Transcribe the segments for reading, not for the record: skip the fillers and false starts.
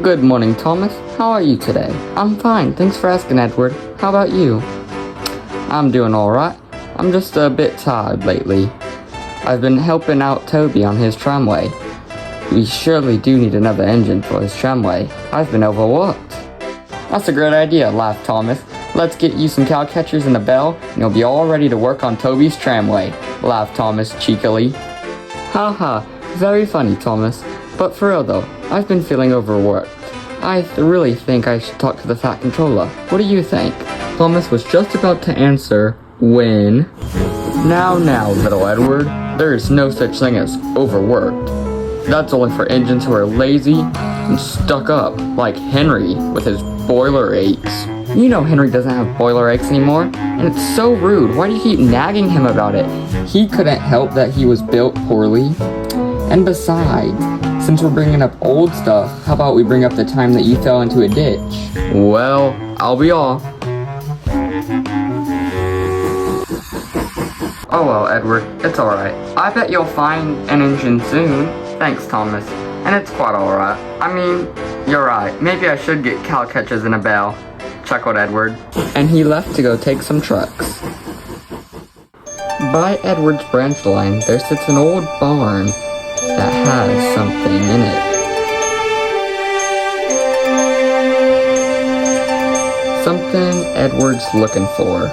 Good morning, Thomas. How are you today? I'm fine, thanks for asking, Edward. How about you? I'm doing alright. I'm just a bit tired lately. I've been helping out Toby on his tramway. We surely do need another engine for his tramway. I've been overworked. That's a great idea, laughed Thomas. Let's get you some cow catchers and a bell, and you'll be all ready to work on Toby's tramway, laughed Thomas cheekily. Haha, very funny, Thomas. But for real though, I've been feeling overworked. I really think I should talk to the Fat Controller. What do you think? Thomas was just about to answer when... Now, little Edward, there is no such thing as overworked. That's only for engines who are lazy and stuck up, like Henry with his boiler aches. You know Henry doesn't have boiler aches anymore, and it's so rude. Why do you keep nagging him about it? He couldn't help that he was built poorly. And besides, since we're bringing up old stuff, how about we bring up the time that you fell into a ditch? Well, I'll be off. Oh well, Edward, it's alright. I bet you'll find an engine soon. Thanks, Thomas. And it's quite alright. I mean, you're right. Maybe I should get cow catchers and a bell, chuckled Edward. And he left to go take some trucks. By Edward's branch line, there sits an old barn that has something in it. Something Edward's looking for.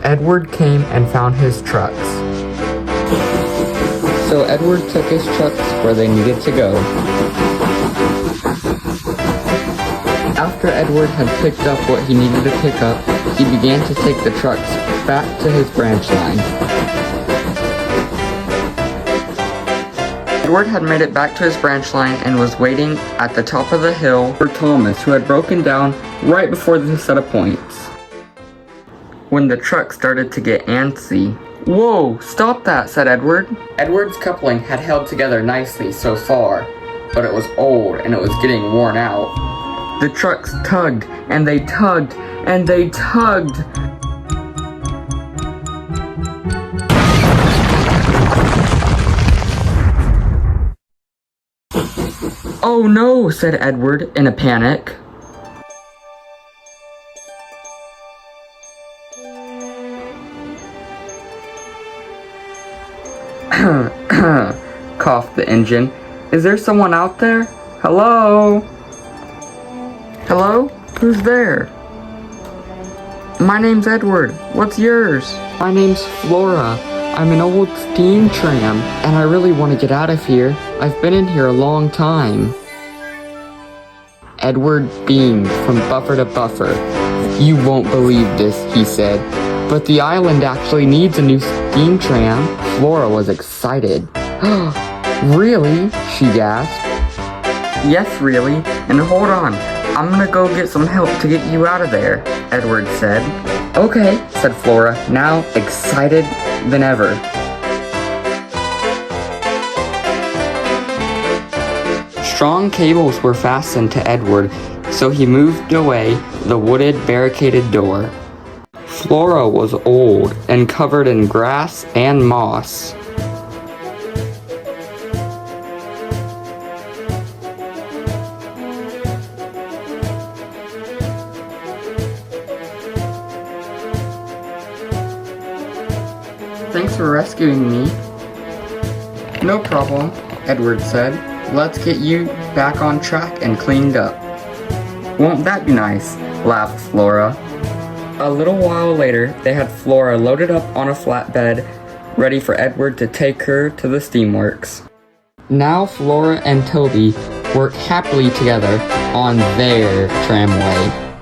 Edward came and found his trucks. So Edward took his trucks where they needed to go. After Edward had picked up what he needed to pick up, he began to take the trucks back to his branch line. Edward had made it back to his branch line and was waiting at the top of the hill for Thomas, who had broken down right before the set of points. When the truck started to get antsy. Whoa, stop that, said Edward. Edward's coupling had held together nicely so far, but it was old and it was getting worn out. The trucks tugged, and they tugged, and they tugged. Oh no, said Edward in a panic. Coughed the engine. Is there someone out there? Hello? Hello? Who's there? My name's Edward. What's yours? My name's Flora. I'm an old steam tram, and I really want to get out of here. I've been in here a long time. Edward beamed from buffer to buffer. You won't believe this, he said, but the island actually needs a new steam tram. Flora was excited. Really? She gasped. Yes, really, and hold on. I'm gonna go get some help to get you out of there, Edward said. Okay, said Flora, now excited than ever. Strong cables were fastened to Edward, so he moved away the wooded barricaded door. Flora was old and covered in grass and moss. Thanks for rescuing me. No problem, Edward said. Let's get you back on track and cleaned up. Won't that be nice? Laughed Flora. A little while later, they had Flora loaded up on a flatbed, ready for Edward to take her to the steamworks. Now Flora and Toby worked happily together on their tramway.